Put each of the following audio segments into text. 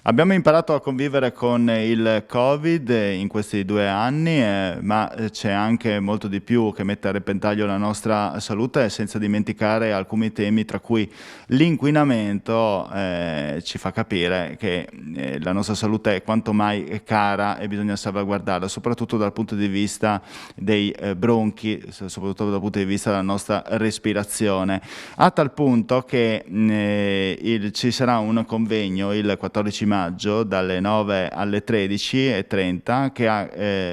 Abbiamo imparato a convivere con il Covid in questi 2 anni, ma c'è anche molto di più che mette a repentaglio la nostra salute, senza dimenticare alcuni temi, tra cui l'inquinamento ci fa capire che la nostra salute è quanto mai cara e bisogna salvaguardarla, soprattutto dal punto di vista dei bronchi, soprattutto dal punto di vista della nostra respirazione. A tal punto che ci sarà un convegno il 14 maggio dalle 9 alle 13:30 che ha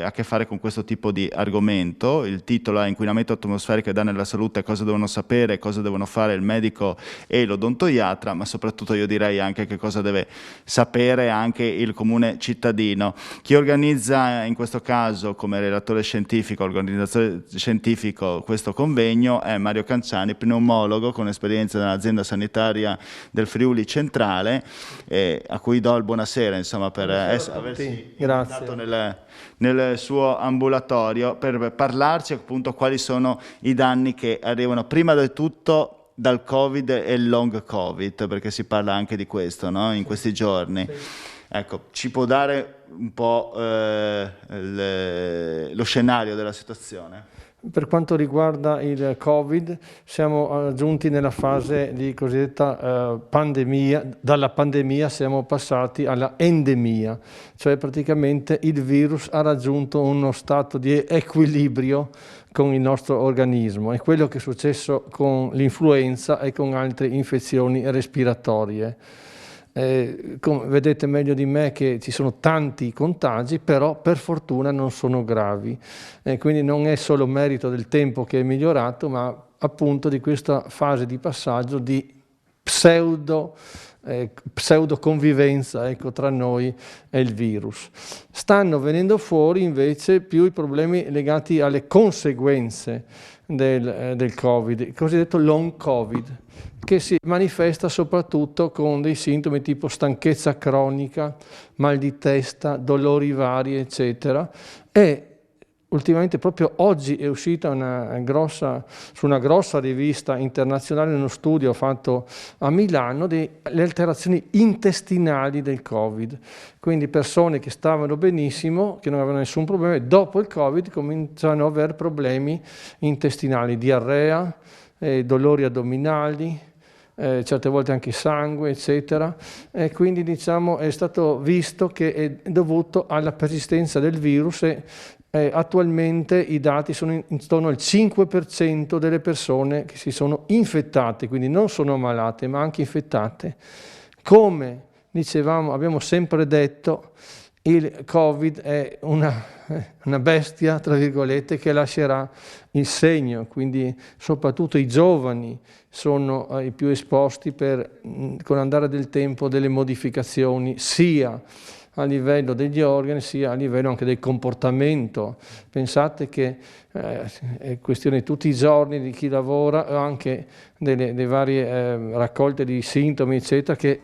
a che fare con questo tipo di argomento. Il titolo è Inquinamento atmosferico e danni alla salute, cosa devono sapere, cosa devono fare il medico e l'odontoiatra, ma soprattutto io direi anche che cosa deve sapere anche il comune cittadino. Chi organizza in questo caso come relatore scientifico, organizzatore scientifico questo convegno è Mario Canciani, pneumologo con esperienza nell'azienda sanitaria del Friuli Centrale, a cui do il buonasera insomma per aversi invitato nel suo ambulatorio per parlarci appunto quali sono i danni che arrivano prima di tutto dal Covid e il long Covid, perché si parla anche di questo, no? In questi giorni. Ecco, ci può dare un po' lo scenario della situazione? Per quanto riguarda il Covid, siamo giunti nella fase di cosiddetta pandemia. Dalla pandemia siamo passati alla endemia, cioè praticamente il virus ha raggiunto uno stato di equilibrio con il nostro organismo. È quello che è successo con l'influenza e con altre infezioni respiratorie. Vedete meglio di me che ci sono tanti contagi, però per fortuna non sono gravi. Quindi non è solo merito del tempo che è migliorato, ma appunto di questa fase di passaggio di pseudo convivenza, ecco, tra noi e il virus. Stanno venendo fuori invece più i problemi legati alle conseguenze del Covid, il cosiddetto long Covid, che si manifesta soprattutto con dei sintomi tipo stanchezza cronica, mal di testa, dolori vari, eccetera. E ultimamente, proprio oggi, è uscita su una grossa rivista internazionale uno studio fatto a Milano delle alterazioni intestinali del Covid. Quindi persone che stavano benissimo, che non avevano nessun problema, e dopo il Covid cominciano ad avere problemi intestinali, diarrea, dolori addominali, certe volte anche sangue, eccetera. E quindi diciamo è stato visto che è dovuto alla persistenza del virus e attualmente i dati sono intorno al 5% delle persone che si sono infettate, quindi non sono malate ma anche infettate. Come dicevamo, abbiamo sempre detto, il Covid è una bestia, tra virgolette, che lascerà il segno, quindi soprattutto i giovani sono i più esposti con l'andare del tempo delle modificazioni, sia a livello degli organi, sia a livello anche del comportamento. Pensate che è questione tutti i giorni di chi lavora, anche delle varie raccolte di sintomi, eccetera, che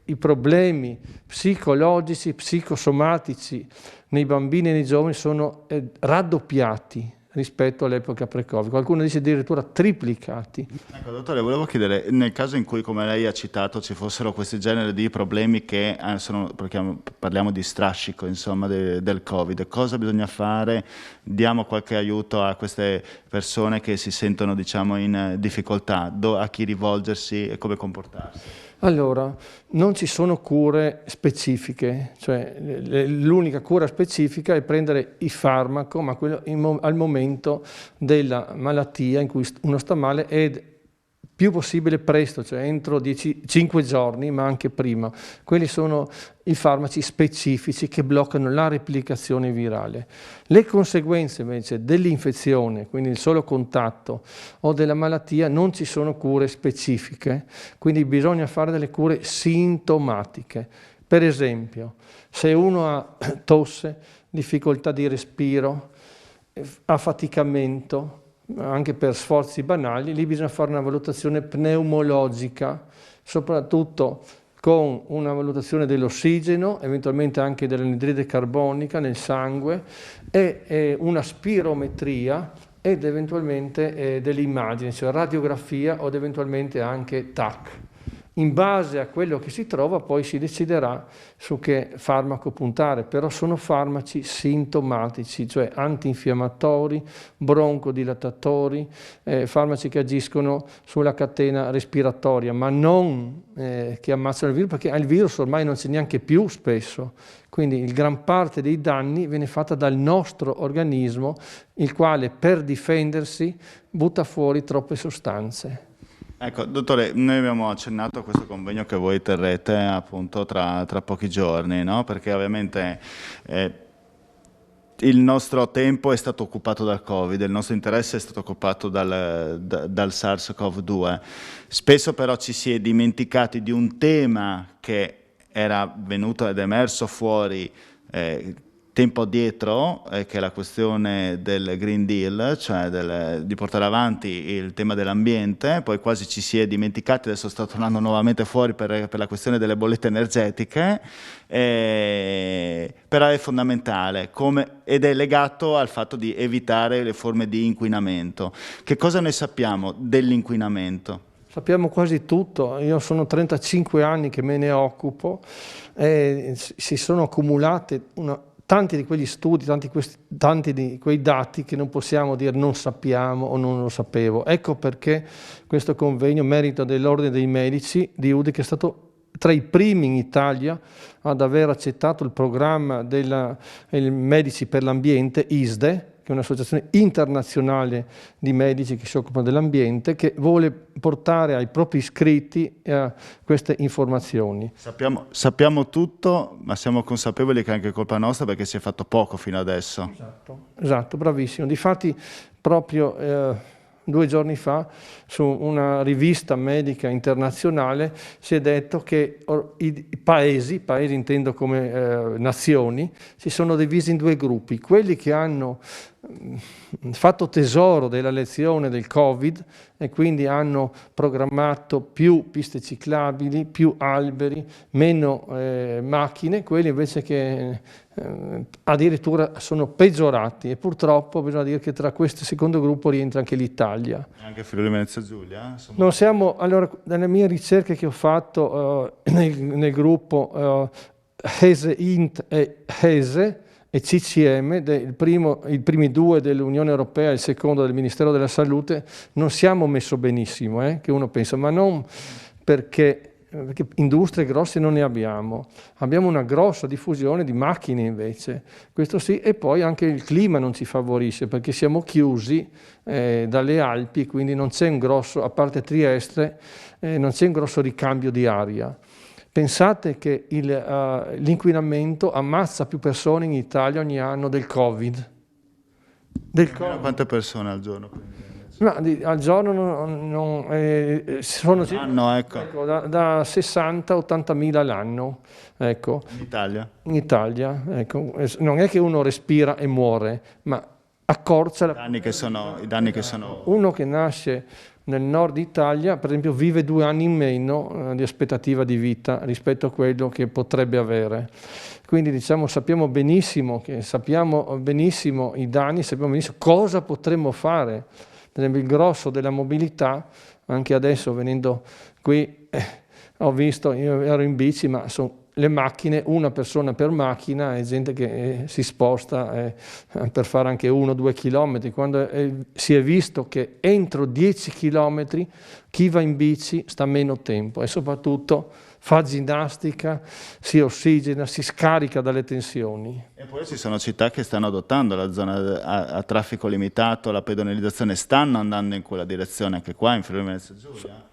i problemi psicologici, psicosomatici nei bambini e nei giovani sono raddoppiati rispetto all'epoca pre-Covid. Qualcuno dice addirittura triplicati. Ecco, dottore, volevo chiedere, nel caso in cui, come lei ha citato, ci fossero questi generi di problemi che perché parliamo di strascico, insomma, del Covid, cosa bisogna fare? Diamo qualche aiuto a queste persone che si sentono, diciamo, in difficoltà, a chi rivolgersi e come comportarsi? Allora, non ci sono cure specifiche, cioè l'unica cura specifica è prendere il farmaco, ma quello al momento della malattia in cui uno sta male ed più possibile presto, cioè entro 5 giorni, ma anche prima. Quelli sono i farmaci specifici che bloccano la replicazione virale. Le conseguenze invece dell'infezione, quindi il solo contatto, o della malattia, non ci sono cure specifiche, quindi bisogna fare delle cure sintomatiche. Per esempio, se uno ha tosse, difficoltà di respiro, affaticamento, anche per sforzi banali, lì bisogna fare una valutazione pneumologica, soprattutto con una valutazione dell'ossigeno, eventualmente anche dell'anidride carbonica nel sangue e una spirometria ed eventualmente delle immagini, cioè radiografia o eventualmente anche TAC. In base a quello che si trova poi si deciderà su che farmaco puntare, però sono farmaci sintomatici, cioè antinfiammatori, broncodilatatori, farmaci che agiscono sulla catena respiratoria, ma non che ammazzano il virus, perché il virus ormai non c'è neanche più spesso, quindi gran parte dei danni viene fatta dal nostro organismo, il quale per difendersi butta fuori troppe sostanze. Ecco, dottore, noi abbiamo accennato a questo convegno che voi terrete appunto tra pochi giorni, no? Perché ovviamente il nostro tempo è stato occupato dal Covid, il nostro interesse è stato occupato dal SARS-CoV-2. Spesso però ci si è dimenticati di un tema che era venuto ed emerso fuori tempo addietro, che è la questione del Green Deal, cioè di portare avanti il tema dell'ambiente, poi quasi ci si è dimenticati, adesso sta tornando nuovamente fuori per la questione delle bollette energetiche, però è fondamentale ed è legato al fatto di evitare le forme di inquinamento. Che cosa ne sappiamo dell'inquinamento? Sappiamo quasi tutto, io sono 35 anni che me ne occupo e si sono accumulate tanti di quegli studi, tanti di quei dati che non possiamo dire non sappiamo o non lo sapevo. Ecco perché questo convegno merita dell'Ordine dei Medici di Udine, che è stato tra i primi in Italia ad aver accettato il programma dei Medici per l'Ambiente, ISDE, che è un'associazione internazionale di medici che si occupano dell'ambiente, che vuole portare ai propri iscritti queste informazioni. Sappiamo tutto, ma siamo consapevoli che è anche colpa nostra perché si è fatto poco fino adesso. Esatto, bravissimo. Difatti proprio 2 giorni fa su una rivista medica internazionale si è detto che i paesi intendo come nazioni, si sono divisi in 2 gruppi: quelli che hanno fatto tesoro della lezione del Covid e quindi hanno programmato più piste ciclabili, più alberi, meno macchine, quelli invece che addirittura sono peggiorati, e purtroppo bisogna dire che tra questo secondo gruppo rientra anche l'Italia. Anche Friuli Venezia Giulia? Non siamo, allora, dalle mie ricerche che ho fatto nel gruppo HESE Int e HESE e CCM, i primi 2 dell'Unione Europea e il secondo del Ministero della Salute, non siamo messo benissimo, che uno pensa, ma non perché industrie grosse non ne abbiamo una grossa diffusione di macchine invece, questo sì, e poi anche il clima non ci favorisce perché siamo chiusi dalle Alpi, quindi non c'è un grosso, a parte Trieste, non c'è un grosso ricambio di aria. Pensate che l'inquinamento ammazza più persone in Italia ogni anno del Covid. Quante persone al giorno? Ma al giorno sono ecco, da 60-80 mila l'anno. Ecco. In Italia, ecco. Non è che uno respira e muore, ma accorcia i danni che sono. Uno che nasce nel nord Italia, per esempio, vive 2 anni in meno di aspettativa di vita rispetto a quello che potrebbe avere. Quindi diciamo sappiamo benissimo i danni, sappiamo benissimo cosa potremmo fare. Per esempio il grosso della mobilità, anche adesso venendo qui ho visto, io ero in bici, ma sono le macchine, una persona per macchina, e gente che si sposta per fare anche 1-2 chilometri, quando si è visto che entro 10 chilometri chi va in bici sta meno tempo e soprattutto fa ginnastica, si ossigena, si scarica dalle tensioni. E poi ci sono città che stanno adottando la zona a traffico limitato, la pedonalizzazione, stanno andando in quella direzione anche qua in Friuli Venezia Giulia?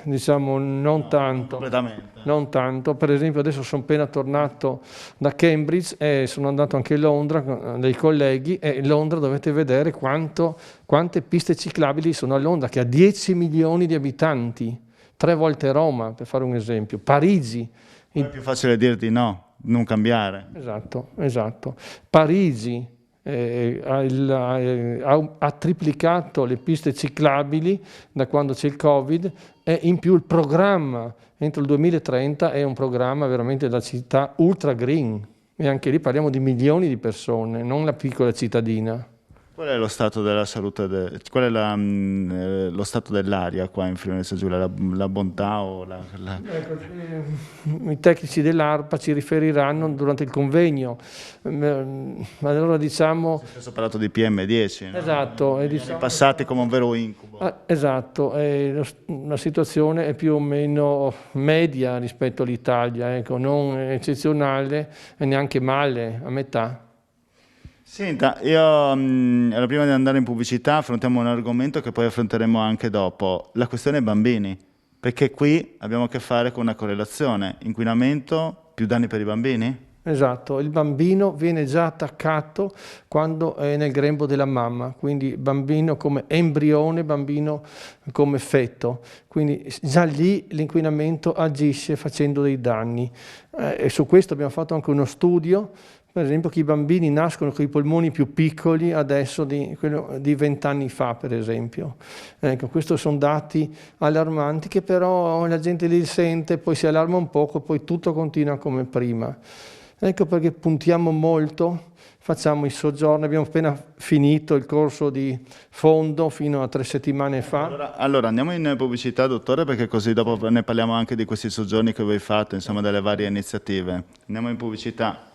Diciamo non tanto. Completamente. Non tanto, per esempio adesso sono appena tornato da Cambridge e sono andato anche a Londra con dei colleghi, e Londra dovete vedere quante piste ciclabili sono a Londra, che ha 10 milioni di abitanti, 3 volte Roma per fare un esempio, Parigi. È più facile dire di no, non cambiare. Esatto. Parigi ha triplicato le piste ciclabili da quando c'è il Covid, e in più il programma entro il 2030 è un programma veramente da città ultra green, e anche lì parliamo di milioni di persone, non la piccola cittadina. Qual è lo stato della salute, qual è lo stato dell'aria qua in Friuli Venezia Giulia? La bontà o Ecco, i tecnici dell'ARPA ci riferiranno durante il convegno. Allora diciamo... Spesso ho parlato di PM10, no? Esatto. Negli anni passati come un vero incubo. Esatto, la situazione è più o meno media rispetto all'Italia, ecco, non eccezionale e neanche male, a metà. Senta, io allora, prima di andare in pubblicità affrontiamo un argomento che poi affronteremo anche dopo, la questione bambini, perché qui abbiamo a che fare con una correlazione, inquinamento più danni per i bambini? Esatto, il bambino viene già attaccato quando è nel grembo della mamma, quindi bambino come embrione, bambino come feto, quindi già lì l'inquinamento agisce facendo dei danni. E su questo abbiamo fatto anche uno studio, per esempio che i bambini nascono con i polmoni più piccoli adesso di 20 anni fa, per esempio. Ecco, questi sono dati allarmanti che però la gente li sente, poi si allarma un poco, poi tutto continua come prima. Ecco perché puntiamo molto, facciamo i soggiorni, abbiamo appena finito il corso di fondo fino a 3 settimane fa. Allora andiamo in pubblicità, dottore, perché così dopo ne parliamo anche di questi soggiorni che voi fate, insomma, delle varie iniziative. Andiamo in pubblicità.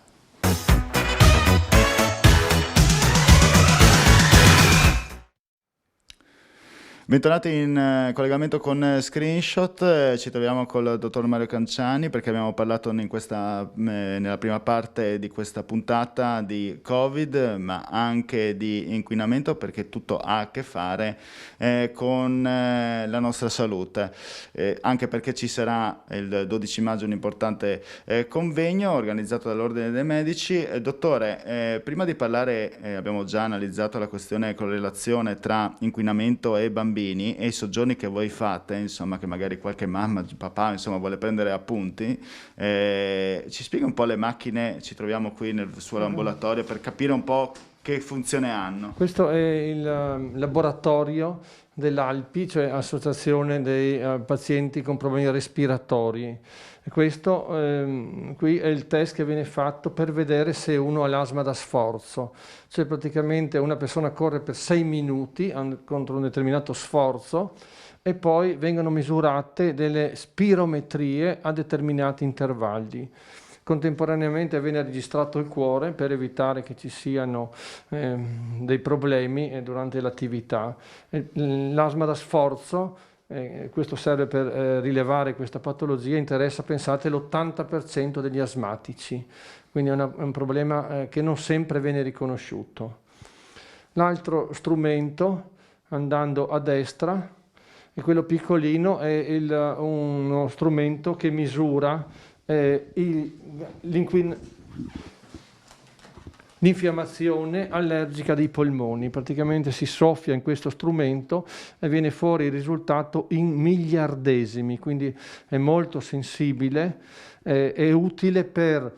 Bentornati in collegamento con Screenshot, ci troviamo col dottor Mario Canciani perché abbiamo parlato nella prima parte di questa puntata di Covid, ma anche di inquinamento perché tutto ha a che fare con la nostra salute, anche perché ci sarà il 12 maggio un importante convegno organizzato dall'Ordine dei Medici. Dottore, prima di parlare abbiamo già analizzato la questione correlazione tra inquinamento e bambini e i soggiorni che voi fate, insomma, che magari qualche mamma, papà, insomma, vuole prendere appunti, ci spiega un po' le macchine, ci troviamo qui nel suo ambulatorio per capire un po' che funzione hanno. Questo è il laboratorio dell'ALPI, cioè Associazione dei pazienti con problemi respiratori. E questo qui è il test che viene fatto per vedere se uno ha l'asma da sforzo, cioè praticamente una persona corre per 6 minuti contro un determinato sforzo e poi vengono misurate delle spirometrie a determinati intervalli. Contemporaneamente viene registrato il cuore per evitare che ci siano dei problemi durante l'attività. L'asma da sforzo, questo serve per rilevare questa patologia, interessa, pensate, l'80% degli asmatici, quindi è un problema che non sempre viene riconosciuto. L'altro strumento, andando a destra, e quello piccolino, è uno strumento che misura l'infiammazione allergica dei polmoni. Praticamente si soffia in questo strumento e viene fuori il risultato in miliardesimi, quindi è molto sensibile, è utile per,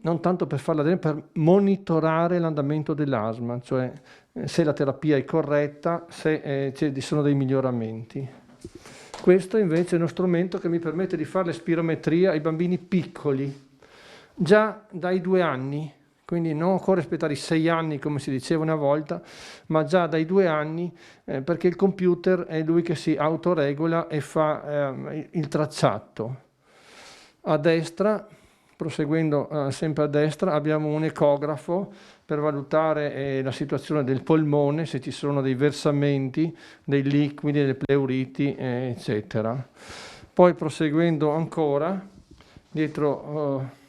non tanto per farla bene, per monitorare l'andamento dell'asma, cioè se la terapia è corretta, se ci sono dei miglioramenti. Questo invece è uno strumento che mi permette di fare le spirometrie ai bambini piccoli, già dai 2 anni, quindi non occorre aspettare i 6 anni come si diceva una volta, ma già dai 2 anni, perché il computer è lui che si autoregola e fa il tracciato. A destra, proseguendo sempre a destra, abbiamo un ecografo per valutare la situazione del polmone, se ci sono dei versamenti, dei liquidi, delle pleuriti, eccetera. Poi proseguendo ancora, dietro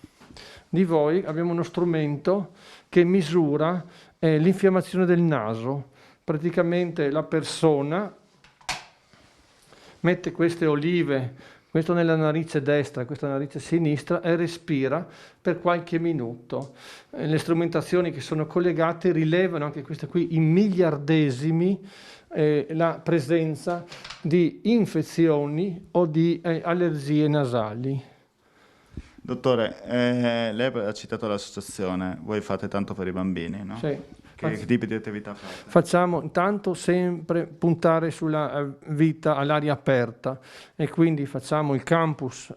di voi abbiamo uno strumento che misura l'infiammazione del naso. Praticamente la persona mette queste olive, questo nella narice destra, questa nella narice sinistra, e respira per qualche minuto. Le strumentazioni che sono collegate rilevano anche queste qui in miliardesimi la presenza di infezioni o di allergie nasali. Dottore, lei ha citato l'associazione, voi fate tanto per i bambini, no? Sì. Che tipi di attività fate? Facciamo intanto sempre puntare sulla vita all'aria aperta e quindi facciamo il campus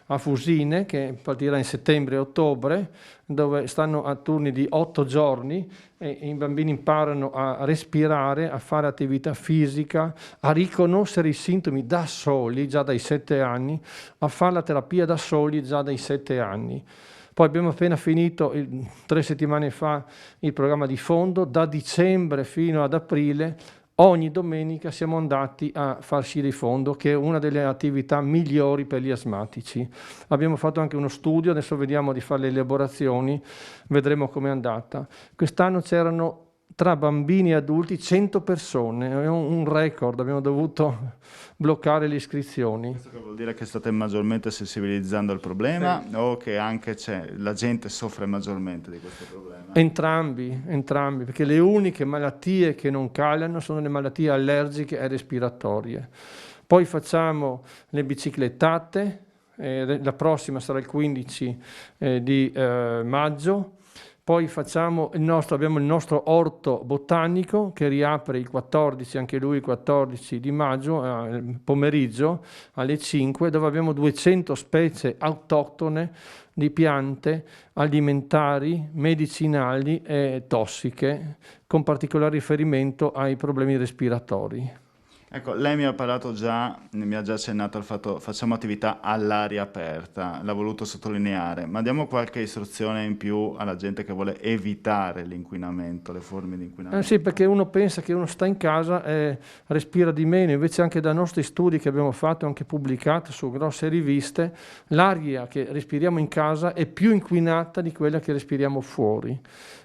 a Fusine che partirà in settembre e ottobre, dove stanno a turni di 8 giorni e i bambini imparano a respirare, a fare attività fisica, a riconoscere i sintomi da soli già dai 7 anni, a fare la terapia da soli già dai 7 anni. Poi abbiamo appena finito 3 settimane fa il programma di fondo, da dicembre fino ad aprile ogni domenica siamo andati a far sci di fondo, che è una delle attività migliori per gli asmatici. Abbiamo fatto anche uno studio, adesso vediamo di fare le elaborazioni, vedremo com'è andata. Quest'anno c'erano tra bambini e adulti 100 persone, è un record, abbiamo dovuto bloccare le iscrizioni. Questo che vuol dire che state maggiormente sensibilizzando il problema o che anche la gente soffre maggiormente di questo problema? Entrambi, perché le uniche malattie che non calano sono le malattie allergiche e respiratorie. Poi facciamo le biciclettate, la prossima sarà il 15 di maggio. Poi abbiamo il nostro orto botanico che riapre il 14, anche lui il 14 di maggio, pomeriggio alle 5, dove abbiamo 200 specie autoctone di piante alimentari, medicinali e tossiche, con particolare riferimento ai problemi respiratori. Ecco, lei mi ha già accennato al fatto facciamo attività all'aria aperta, l'ha voluto sottolineare, ma diamo qualche istruzione in più alla gente che vuole evitare l'inquinamento, le forme di inquinamento. Sì, perché uno pensa che uno sta in casa e respira di meno, invece anche da nostri studi che abbiamo fatto, anche pubblicati su grosse riviste, l'aria che respiriamo in casa è più inquinata di quella che respiriamo fuori,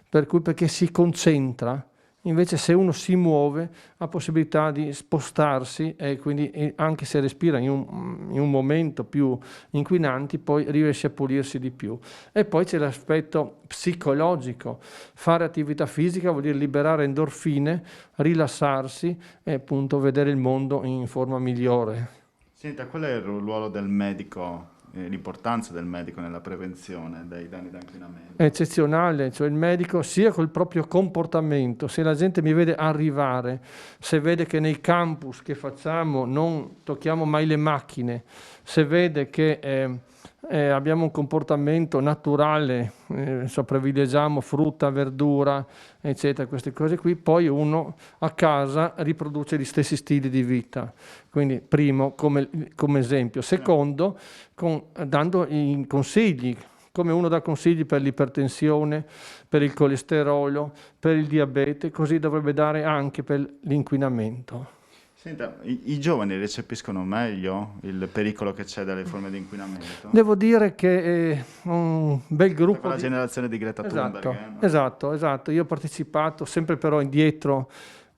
perché si concentra. Invece se uno si muove ha possibilità di spostarsi e quindi anche se respira in un momento più inquinanti poi riesce a pulirsi di più. E poi c'è l'aspetto psicologico, fare attività fisica vuol dire liberare endorfine, rilassarsi e appunto vedere il mondo in forma migliore. Senta, qual è il ruolo del medico? L'importanza del medico nella prevenzione dei danni da inquinamento? È eccezionale, cioè il medico sia col proprio comportamento, se la gente mi vede arrivare, se vede che nei campus che facciamo non tocchiamo mai le macchine, se vede che abbiamo un comportamento naturale, privilegiamo frutta, verdura, eccetera, queste cose qui, poi uno a casa riproduce gli stessi stili di vita. Quindi primo come esempio, secondo dando i consigli, come uno dà consigli per l'ipertensione, per il colesterolo, per il diabete, così dovrebbe dare anche per l'inquinamento. Senta, i giovani recepiscono meglio il pericolo che c'è dalle forme di inquinamento? Devo dire che è un bel gruppo. La generazione di Greta Thunberg. Esatto. Io ho partecipato, sempre però indietro,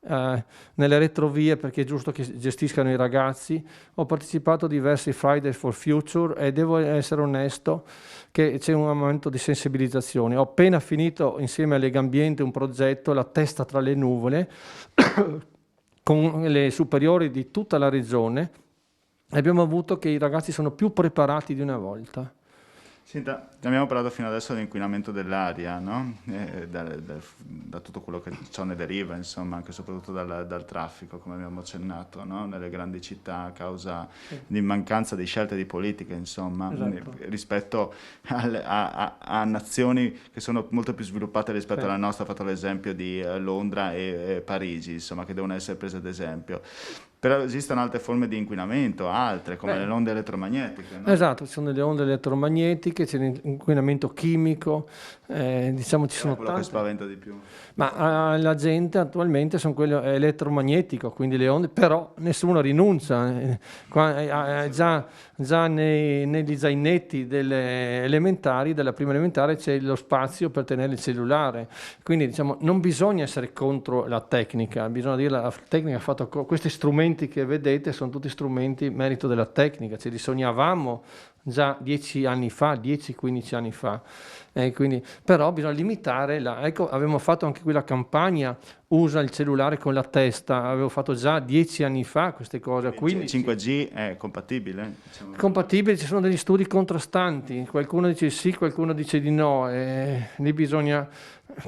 nelle retrovie, perché è giusto che gestiscano i ragazzi. Ho partecipato a diversi Fridays for Future e devo essere onesto che c'è un momento di sensibilizzazione. Ho appena finito insieme a Legambiente un progetto, La testa tra le nuvole, con le superiori di tutta la regione, e abbiamo avuto che i ragazzi sono più preparati di una volta. Senta, abbiamo parlato fino adesso dell'inquinamento dell'aria, no? Da tutto quello che ciò ne deriva, insomma, anche e soprattutto dal traffico, come abbiamo accennato, no? Nelle grandi città a causa di mancanza di scelte di politica, insomma, rispetto a nazioni che sono molto più sviluppate rispetto alla nostra. Ha fatto l'esempio di Londra e Parigi, insomma, che devono essere prese ad esempio. Però esistono altre forme di inquinamento, come le onde elettromagnetiche, no? Esatto, ci sono delle onde elettromagnetiche, c'è l'inquinamento chimico, diciamo ci sono quello che spaventa di più. Ma la gente attualmente sono quello elettromagnetico, quindi le onde, però nessuno rinuncia. Già negli zainetti delle elementari, della prima elementare, c'è lo spazio per tenere il cellulare. Quindi diciamo non bisogna essere contro la tecnica, bisogna dire la tecnica ha fatto questi strumenti che vedete sono tutti strumenti merito della tecnica, ce li sognavamo già 10 anni fa, 10-15 anni fa. Quindi, però bisogna limitare ecco, avevamo fatto anche qui la campagna usa il cellulare con la testa, avevo fatto già 10 anni fa queste cose. Il 5G è compatibile? Diciamo. Compatibile, ci sono degli studi contrastanti, qualcuno dice sì, qualcuno dice di no, lì bisogna,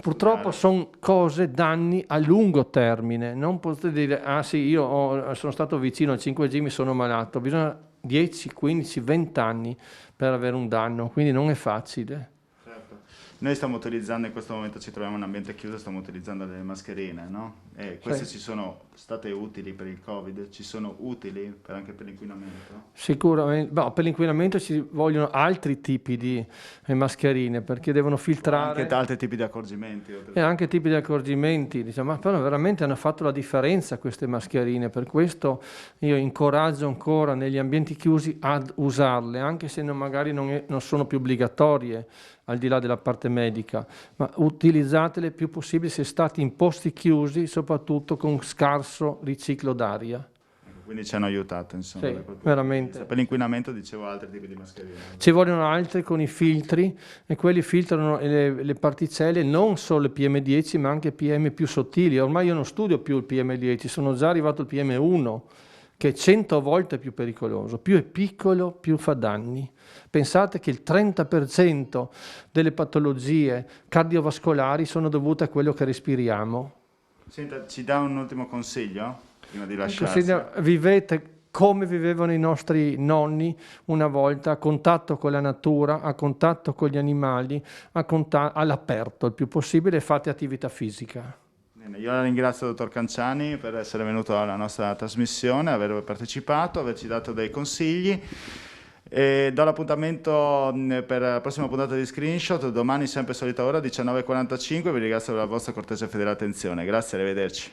purtroppo sono cose, danni a lungo termine, non potete dire ah sì, io sono stato vicino al 5G, mi sono malato, bisogna 10, 15, 20 anni per avere un danno, quindi non è facile. Noi stiamo utilizzando, in questo momento ci troviamo in un ambiente chiuso, stiamo utilizzando delle mascherine, no? E queste ci sono state utili per il Covid? Ci sono utili anche per l'inquinamento? Sicuramente, per l'inquinamento ci vogliono altri tipi di mascherine perché devono filtrare. Anche altri tipi di accorgimenti. E anche tipi di accorgimenti, diciamo, ma però veramente hanno fatto la differenza queste mascherine, per questo io incoraggio ancora negli ambienti chiusi ad usarle, anche se magari non sono più obbligatorie, al di là della parte medica, ma utilizzatele il più possibile se state in posti chiusi, soprattutto con scarso riciclo d'aria. Quindi ci hanno aiutato, insomma. Sì, veramente. Per l'inquinamento dicevo altri tipi di mascherine. Ci vogliono altri con i filtri e quelli filtrano le particelle, non solo il PM10 ma anche PM più sottili. Ormai io non studio più il PM10, sono già arrivato al PM1 che è 100 volte più pericoloso. Più è piccolo, più fa danni. Pensate che il 30% delle patologie cardiovascolari sono dovute a quello che respiriamo. Senta, ci dà un ultimo consiglio? Prima di lasciarci. Vivete come vivevano i nostri nonni una volta, a contatto con la natura, a contatto con gli animali, all'aperto il più possibile, e fate attività fisica. Bene, io la ringrazio, dottor Canciani, per essere venuto alla nostra trasmissione, aver partecipato, averci dato dei consigli. E do l'appuntamento per la prossima puntata di Screenshot, domani sempre solita ora, 19:45. Vi ringrazio per la vostra cortese e fedele attenzione. Grazie, arrivederci.